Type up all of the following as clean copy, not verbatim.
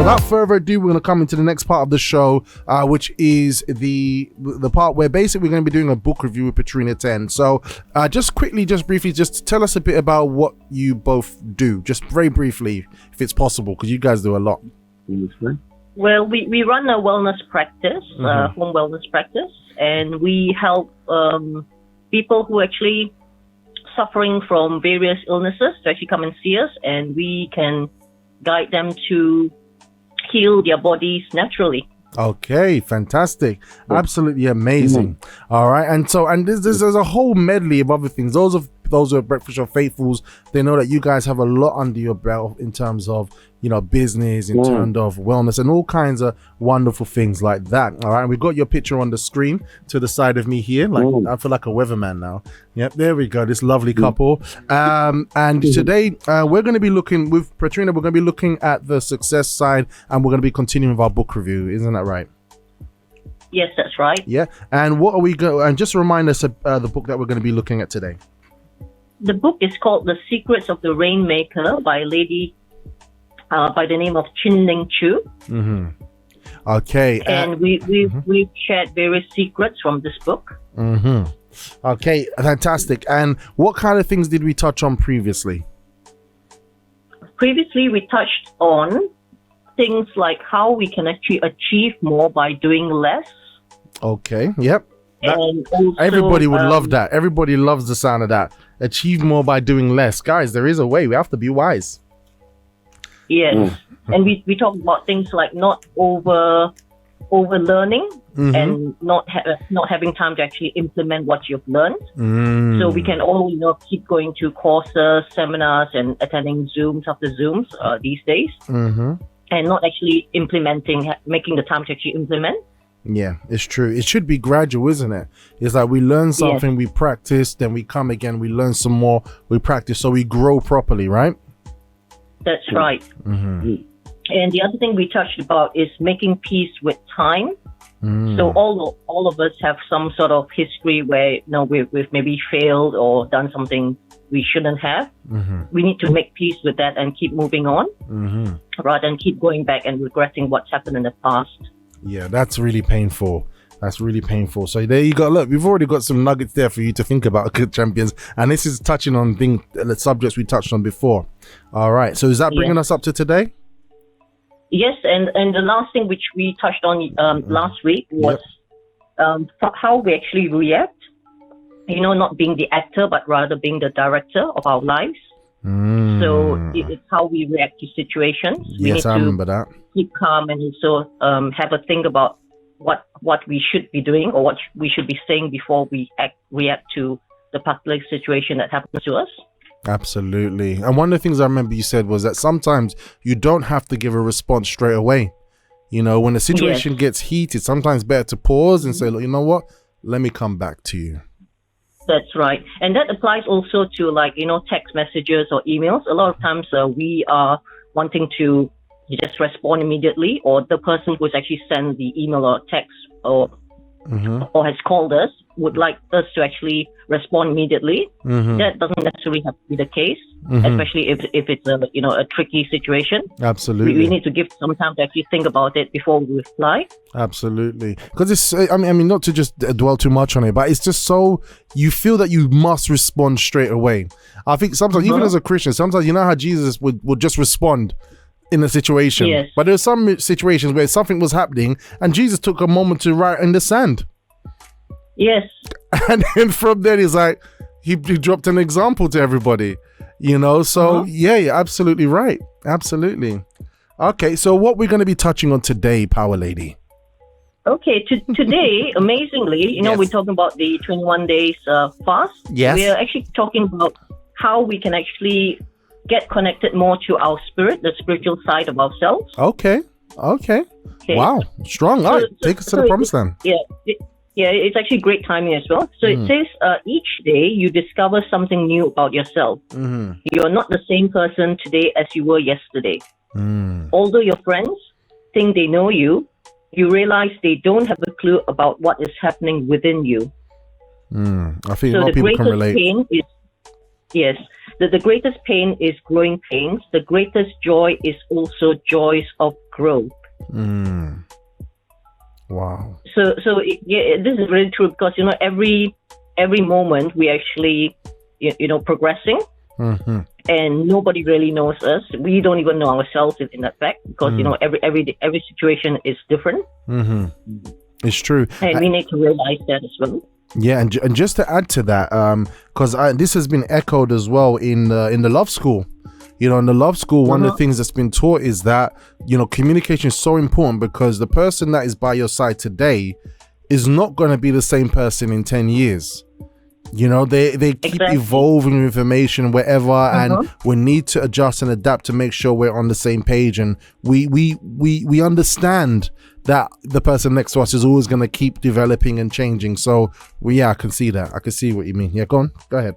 without further ado, we're going to come into the next part of the show, which is the part where basically we're going to be doing a book review with Petrina Ten. So just briefly, just tell us a bit about what you both do, just very briefly, if it's possible, because you guys do a lot. Well, we run a wellness practice, home wellness practice, and we help people who actually suffering from various illnesses to actually come and see us, and we can guide them to heal their bodies naturally. Okay, fantastic. Absolutely amazing. All right. And so, and there's a whole medley of other things. Those are Breakfast Show faithfuls. They know that you guys have a lot under your belt in terms of, you know, business, in terms of wellness and all kinds of wonderful things like that. All right. And we've got your picture on the screen to the side of me here. Like I feel like a weatherman now. Yep. There we go. This lovely couple. And today we're going to be looking with Petrina. We're going to be looking at the success side, and we're going to be continuing with our book review. Isn't that right? Yes, that's right. Yeah. And what are we going? And just remind us the book that we're going to be looking at today. The book is called The Secrets of the Rainmaker by a lady by the name of Chin-Ling Chu. Okay. And we've shared various secrets from this book. Okay, fantastic. And what kind of things did we touch on previously? Previously, we touched on things like how we can actually achieve more by doing less. Okay, yep. And also, everybody would love that. Everybody loves the sound of that. Achieve more by doing less. Guys, there is a way. We have to be wise. Yes. And we talk about things like not over learning and not having time to actually implement what you've learned. So we can all, keep going to courses, seminars, and attending Zooms after Zooms these days, and not actually implementing, making the time to actually implement. Yeah, it's true. It should be gradual, isn't it? It's like we learn something, we practice, then we come again, we learn some more, we practice, so we grow properly, right? That's right. And the other thing we touched about is making peace with time. So all of us have some sort of history where we've maybe failed or done something we shouldn't have. We need to make peace with that and keep moving on, rather than keep going back and regretting what's happened in the past. Yeah, that's really painful. That's really painful. So there you go. Look, we've already got some nuggets there for you to think about, good champions. And this is touching on the subjects we touched on before. All right. So is that bringing us up to today? Yes. And the last thing which we touched on last week was how we actually react. Not being the actor, but rather being the director of our lives. So it's how we react to situations. We need I remember that. Keep calm and also have a think about what we should be doing or what we should be saying before we react to the particular situation that happens to us. Absolutely. And one of the things I remember you said was that sometimes you don't have to give a response straight away. When the situation gets heated, sometimes better to pause and say, look, you know what? Let me come back to you. That's right. And that applies also to text messages or emails. A lot of times we are wanting to just respond immediately, or the person who's actually sent the email or text or has called us would like us to actually respond immediately. That doesn't necessarily have to be the case, especially if it's a tricky situation. Absolutely. We need to give some time to actually think about it before we reply. Absolutely. Because it's, I mean, not to just dwell too much on it, but it's just so, you feel that you must respond straight away. I think sometimes, even as a Christian, sometimes how Jesus would just respond in a situation. Yes. But there's some situations where something was happening and Jesus took a moment to write in the sand. Yes. And then from there, he's like, he dropped an example to everybody, So yeah, absolutely right. Absolutely. Okay, so what we're going to be touching on today, Power Lady? Okay, today, amazingly, we're talking about the 21 days fast. Yes. We're actually talking about how we can actually get connected more to our spirit, the spiritual side of ourselves. Okay. Wow, strong. All right, take us to the promised land. Yeah, it's actually great timing as well. So it says each day you discover something new about yourself. You're not the same person today as you were yesterday. Although your friends think they know you, you realize they don't have a clue about what is happening within you. I think a lot of people can relate. Yes. The greatest pain is growing pains. The greatest joy is also joys of growth. Wow. So this is really true because, every moment we actually, progressing. And nobody really knows us. We don't even know ourselves in that fact because, every situation is different. It's true. And we need to realize that as well. Yeah, and just to add to that, because this has been echoed as well in the love school. In the love school, one of the things that's been taught is that, communication is so important because the person that is by your side today is not going to be the same person in 10 years. They keep evolving information wherever, and we need to adjust and adapt to make sure we're on the same page. And we understand that the person next to us is always going to keep developing and changing. So I can see that. I can see what you mean. Yeah, go ahead.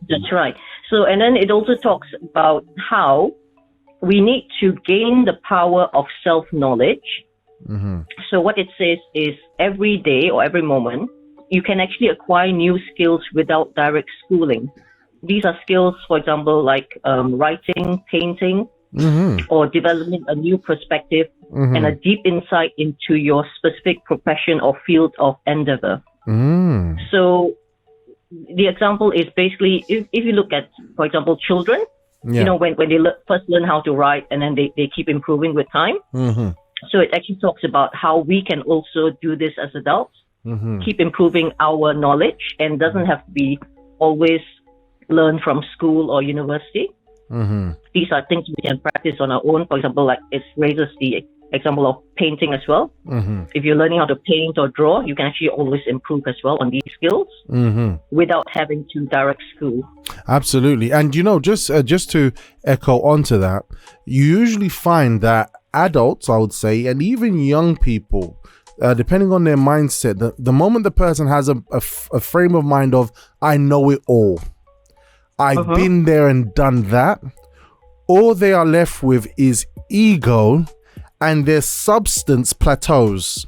That's right. So, and then it also talks about how we need to gain the power of self-knowledge. So what it says is every day or every moment, you can actually acquire new skills without direct schooling. These are skills, for example, like writing, painting, or developing a new perspective and a deep insight into your specific profession or field of endeavor. So the example is basically, if you look at, for example, children, when they first learn how to write and then they keep improving with time. So it actually talks about how we can also do this as adults. Keep improving our knowledge, and doesn't have to be always learn from school or university. These are things we can practice on our own. For example, like it raises the example of painting as well. If you're learning how to paint or draw, you can actually always improve as well on these skills without having to direct school. Absolutely. And just to echo onto that, you usually find that adults, I would say, and even young people, depending on their mindset, the moment the person has a frame of mind of, I know it all, I've been there and done that, all they are left with is ego, and their substance plateaus.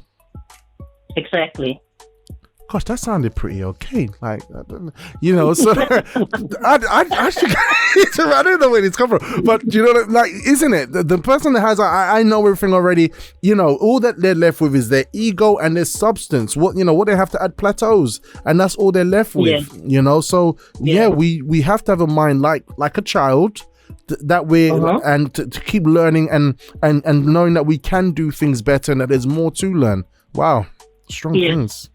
Exactly. Gosh, that sounded pretty okay. Like, so I actually, I don't know where it's come from, but isn't it? The person that has, I know everything already, all that they're left with is their ego and their substance. What they have to add plateaus, and that's all they're left with, So we have to have a mind like a child, that way, and to keep learning and knowing that we can do things better and that there's more to learn. Wow, strong things.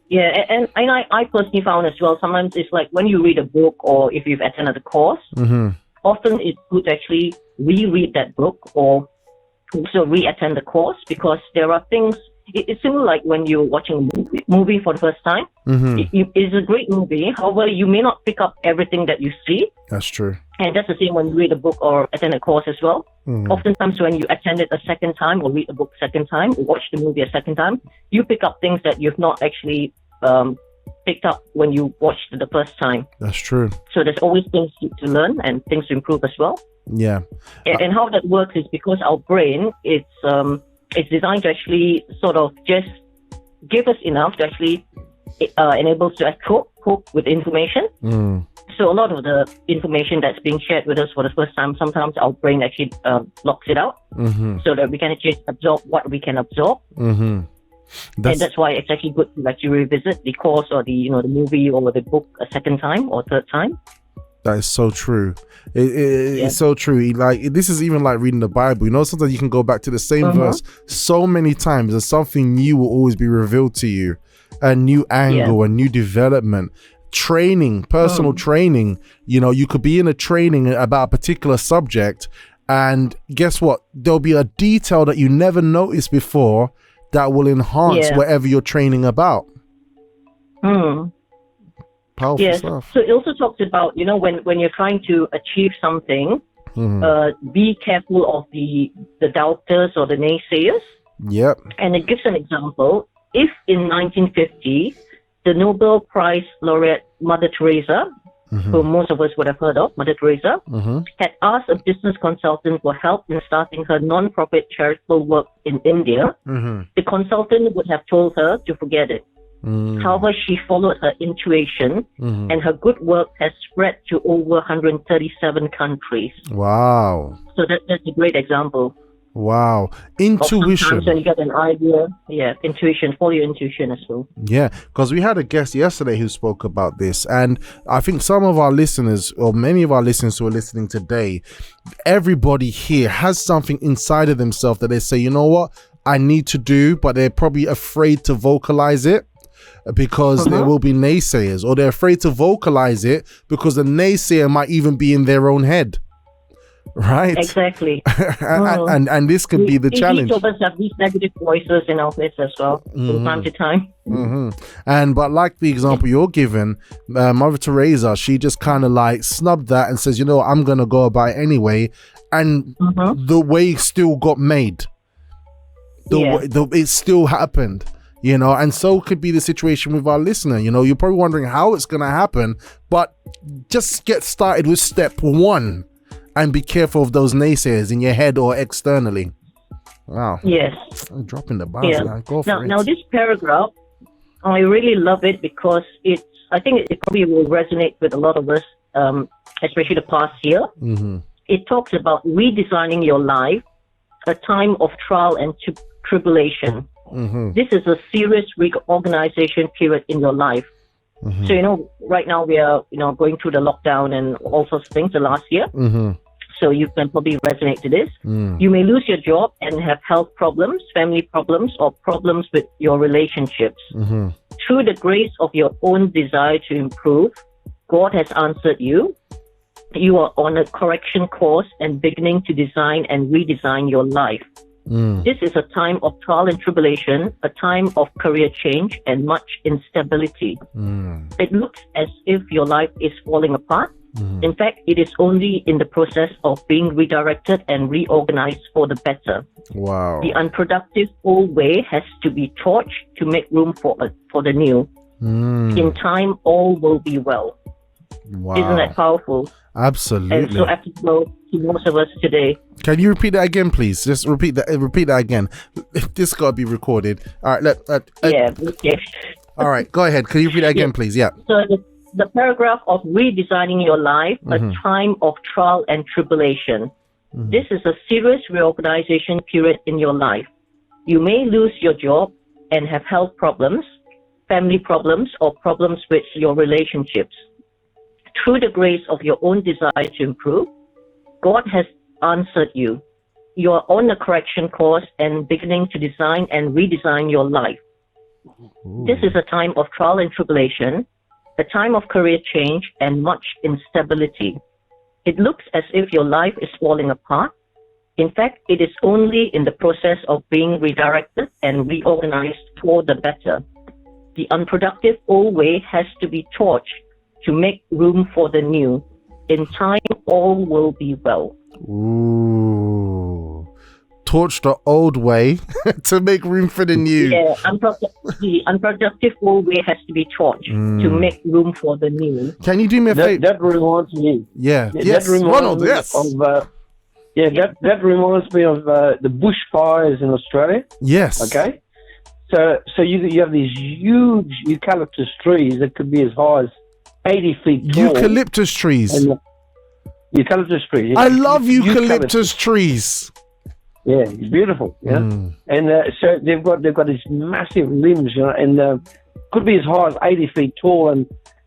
Yeah, and I personally found as well, sometimes it's like when you read a book or if you've attended a course, often it's good to actually reread that book or also re-attend the course, because there are things, it's similar like when you're watching a movie for the first time. It's a great movie, however, you may not pick up everything that you see. That's true. And that's the same when you read a book or attend a course as well. Oftentimes when you attend it a second time or read a book a second time or watch the movie a second time, you pick up things that you've not actually picked up when you watched it the first time. That's true. So there's always things to learn and things to improve as well. Yeah. And how that works is because our brain, it's designed to actually sort of just give us enough to actually enable us to cope with information. So a lot of the information that's being shared with us for the first time, sometimes our brain actually blocks it out so that we can actually absorb what we can absorb. And that's why it's actually good to actually revisit the course or the the movie or the book a second time or third time. That is so true. It's so true. Like, this is even like reading the Bible. Sometimes you can go back to the same verse so many times and something new will always be revealed to you. A new angle, a new development. Training, personal training. You could be in a training about a particular subject, and guess what? There'll be a detail that you never noticed before that will enhance whatever you're training about. Powerful stuff. So it also talks about, when you're trying to achieve something, be careful of the doubters or the naysayers. Yep. And it gives an example. If in 1950, the Nobel Prize laureate Mother Teresa, who most of us would have heard of, Mother Teresa, had asked a business consultant for help in starting her non-profit charitable work in India, the consultant would have told her to forget it. However, she followed her intuition, and her good work has spread to over 137 countries. Wow. So that's a great example. Wow. Intuition. Sometimes when you get an idea, intuition, follow your intuition as well. Yeah, because we had a guest yesterday who spoke about this, and I think some of our listeners, or many of our listeners who are listening today, everybody here has something inside of themselves that they say, you know what, I need to do, but they're probably afraid to vocalize it because there will be naysayers, or they're afraid to vocalize it because the naysayer might even be in their own head. Right, exactly. and this could be the challenge. Each of us have these negative voices in our heads as well, from time to time. But like the example you're given, Mother Teresa, she just kind of like snubbed that and says, you know, I'm gonna go about it anyway, and the way still got made. It still happened. You know, and so could be the situation with our listener. You know, you're probably wondering how it's gonna happen, but just get started with step one. And be careful of those naysayers in your head or externally. Wow. Yes. I'm dropping the bars now. Go for it. Now, this paragraph, I really love it because I think it probably will resonate with a lot of us, especially the past year. It talks about redesigning your life, a time of trial and tribulation. This is a serious reorganization period in your life. So, you know, right now we are, you know, going through the lockdown and all sorts of things the last year. So you can probably resonate to this. You may lose your job and have health problems, family problems, or problems with your relationships. Through the grace of your own desire to improve, God has answered you. You are on a correction course and beginning to design and redesign your life. This is a time of trial and tribulation, a time of career change and much instability. It looks as if your life is falling apart. In fact, it is only in the process of being redirected and reorganized for the better. Wow. The unproductive old way has to be torched to make room for the new. In time, all will be well. Wow. Isn't that powerful? Absolutely. And so applicable to most of us today. Can you repeat that again, please? Just repeat that again. This got to be recorded. All right. Okay. All right. Go ahead. Can you repeat that again, please? Yeah. So the paragraph of redesigning your life, a time of trial and tribulation. This is a serious reorganization period in your life. You may lose your job and have health problems, family problems, or problems with your relationships. Through the grace of your own desire to improve, God has answered you. You are on a correction course and beginning to design and redesign your life. This is a time of trial and tribulation, a time of career change and much instability. It looks as if your life is falling apart. In fact, it is only in the process of being redirected and reorganized for the better. The unproductive old way has to be torched to make room for the new. In time, all will be well. Ooh. Torch the old way to make room for the new. Yeah, the unproductive old way has to be torched to make room for the new. Can you do me a favor? That reminds me. Yeah. Yes, Ronald, yes. That reminds me of the bushfires in Australia. Yes. Okay. So you have these huge eucalyptus trees that could be as high as 80 feet tall. Eucalyptus trees. Eucalyptus trees. I love eucalyptus trees. Yeah, it's beautiful. Yeah, and so they've got these massive limbs, you know, and could be as high as 80 feet tall,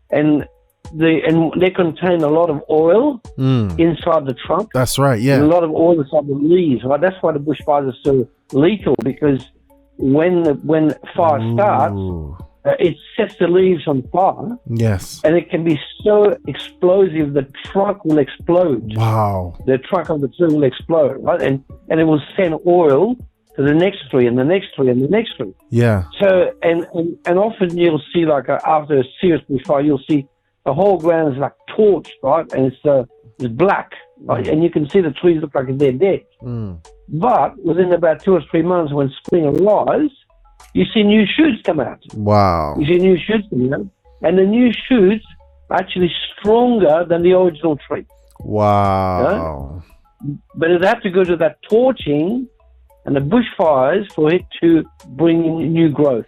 and they contain a lot of oil inside the trunk. That's right. Yeah, and a lot of oil inside the leaves. Right, that's why the bushfires are so lethal, because when fire starts, it sets the leaves on fire. Yes. And it can be so explosive, the trunk will explode. Wow. The trunk of the tree will explode, right? And it will send oil to the next tree and the next tree and the next tree. Yeah. So, and often you'll see, like, after a serious bushfire, you'll see the whole ground is like torched, right? And it's black, right? And you can see the trees look like they're dead. But within about 2 or 3 months, when spring arrives, you see new shoots come out. Wow. You see new shoots come out. And the new shoots are actually stronger than the original tree. Wow. Yeah? But it had to go to that torching and the bushfires for it to bring in new growth.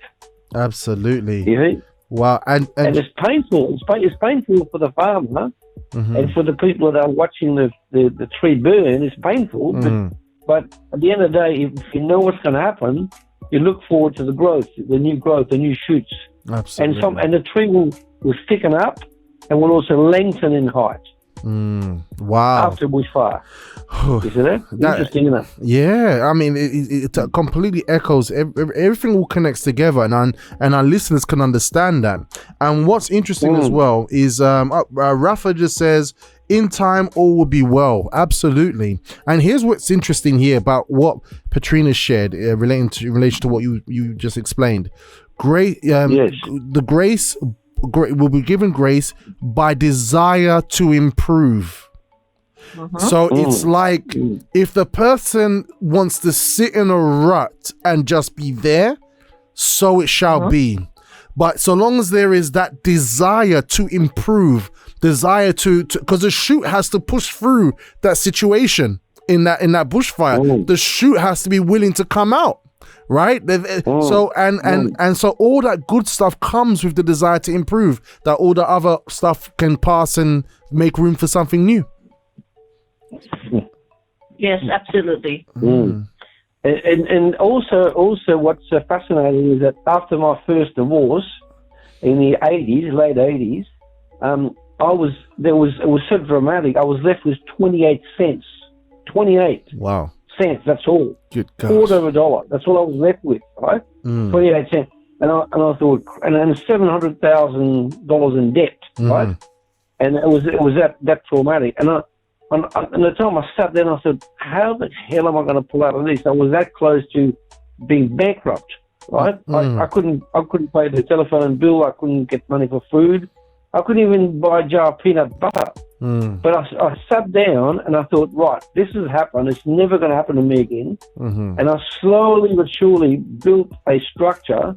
Absolutely. You see? Wow. And it's painful. It's painful for the farmer and for the people that are watching the tree burn. It's painful, but at the end of the day, if you know what's going to happen, you look forward to the growth, the new shoots. Absolutely. And the tree will thicken up and will also lengthen in height. Wow. After bushfire. You see that? Interesting, isn't it? Yeah, I mean, it completely echoes. Everything all connects together, and our listeners can understand that. And what's interesting as well is Rafa just says, in time all will be well. Absolutely. And here's what's interesting here about what Petrina shared in relation to what you just explained. The grace will be given grace by desire to improve. So it's like if the person wants to sit in a rut and just be there, so it shall be. But so long as there is that desire to improve, desire to because the shoot has to push through that situation in that bushfire. The shoot has to be willing to come out. Right. So and so all that good stuff comes with the desire to improve, that all the other stuff can pass and make room for something new. Yes, absolutely. And also what's fascinating is that after my first divorce in the late 80s, it was so dramatic. I was left with 28 cents. 28. Wow. Cents, that's all. Good gosh. Quarter of a dollar. That's all I was left with, right? 28 cents. And I thought, and $700,000 in debt, right? And it was that traumatic. And the time I sat there and I said, how the hell am I going to pull out of this? I was that close to being bankrupt, right? I couldn't pay the telephone bill. I couldn't get money for food. I couldn't even buy a jar of peanut butter. But I sat down and I thought, right, this has happened. It's never going to happen to me again. And I slowly but surely built a structure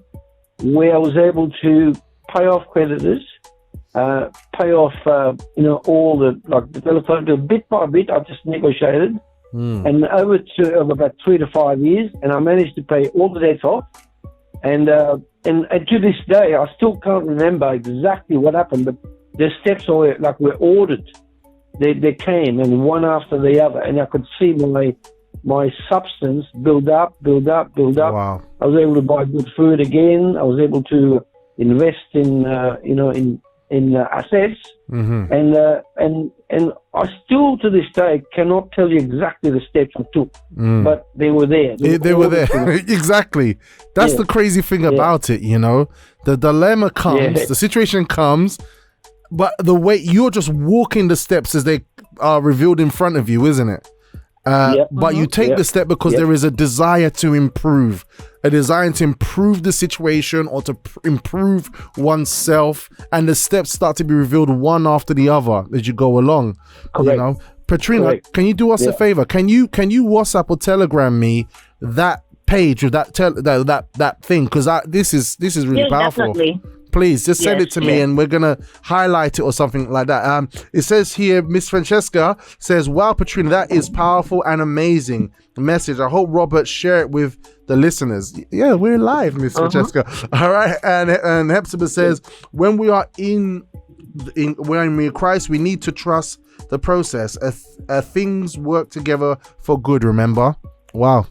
where I was able to pay off creditors, pay off, all the telephone bill bit by bit. I just negotiated. And over about 3 to 5 years, and I managed to pay all the debts off. And to this day, I still can't remember exactly what happened, but the steps were ordered. They came, and one after the other, and I could see my substance build up. Wow. I was able to buy good food again. I was able to invest in assets, and I still to this day cannot tell you exactly the steps I took, but they were there. They were there. Exactly. That's the crazy thing about it. The dilemma comes, the situation comes, but the way you're just walking the steps as they are revealed in front of you, isn't it? But you take the step because there is a desire to improve, the situation or to improve oneself, and the steps start to be revealed one after the other as you go along. Correct. Petrina, can you do us a favor? Can you WhatsApp or Telegram me that page with that thing? Because this is really powerful. Definitely. Please just send it to me, and we're gonna highlight it or something like that. It says here, Miss Francesca says, "Wow, Petrina, that is powerful and amazing message. I hope Robert share it with the listeners." Yeah, we're live, Miss Francesca. All right, and Ep6 says, "When we are in Christ, we need to trust the process. Things work together for good. Remember." Wow.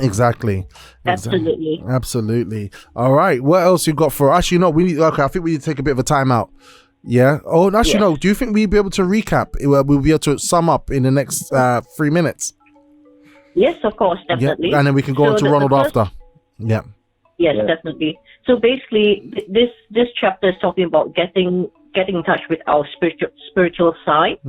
Exactly. Absolutely. All right. What else you got for us? I think we need to take a bit of a time out. Yeah. Oh, actually, no. Do you think we'll be able to recap? We'll be able to sum up in the next 3 minutes? Yes, of course, definitely. Yeah. And then we can go on to Ronald after. Yeah. Yes, definitely. So basically, this chapter is talking about getting in touch with our spiritual side.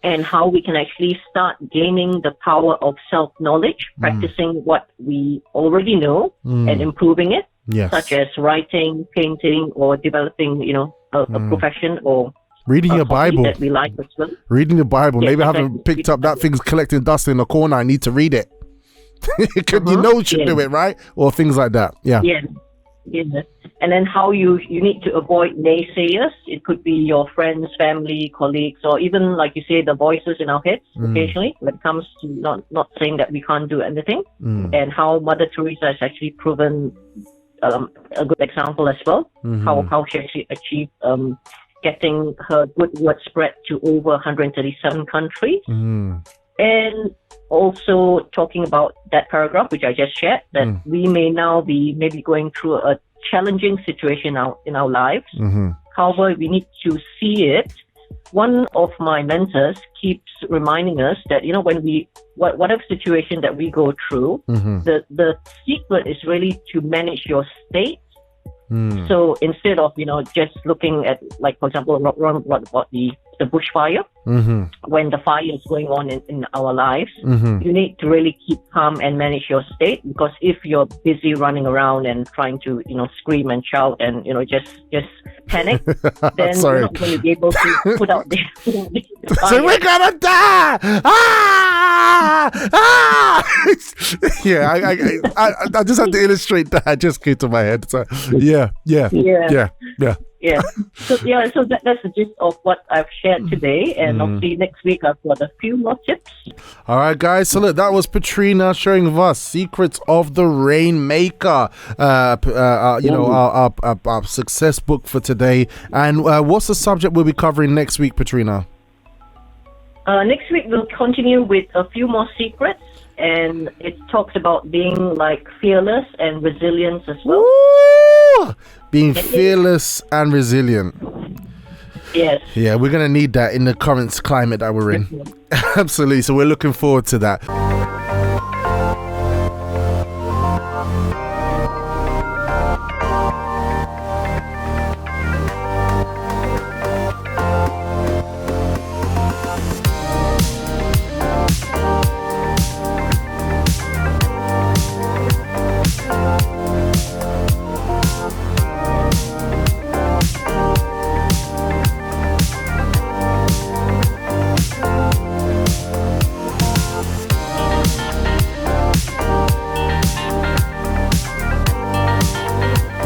And how we can actually start gaining the power of self-knowledge, practicing what we already know and improving it, such as writing, painting, or developing, a profession or reading your Bible that we like as well. Reading the Bible. Maybe I haven't picked up that thing's collecting dust in the corner. I need to read it. You should do it, right? Or things like that. Yeah. Yeah. And then how you need to avoid naysayers. It could be your friends, family, colleagues, or even, like you say, the voices in our heads occasionally when it comes to not saying that we can't do anything. And how Mother Teresa has actually proven a good example as well. How she actually achieved getting her good word spread to over 137 countries. And also talking about that paragraph, which I just shared, that we may now be maybe going through a challenging situation in our lives. However, we need to see it. One of my mentors keeps reminding us that, when whatever situation that we go through, the secret is really to manage your state. So instead of, just looking at, like, for example, Ron about the bushfire, when the fire is going on in our lives, you need to really keep calm and manage your state, because if you're busy running around and trying to, scream and shout and, just panic, then you're not going to be able to put out the fire. So we're gonna die! Yeah, I just had to illustrate that. It just came to my head. So yeah. So that's the gist of what I've shared today, and obviously next week I've got a few more tips. All right, guys. So look, that was Petrina sharing with us Secrets of the Rainmaker. Our success book for today. And what's the subject we'll be covering next week, Petrina? Next week we'll continue with a few more secrets, and it talks about being like fearless and resilience as well. Woo! Being fearless and resilient. Yes. Yeah, we're going to need that in the current climate that we're in. Absolutely. So we're looking forward to that.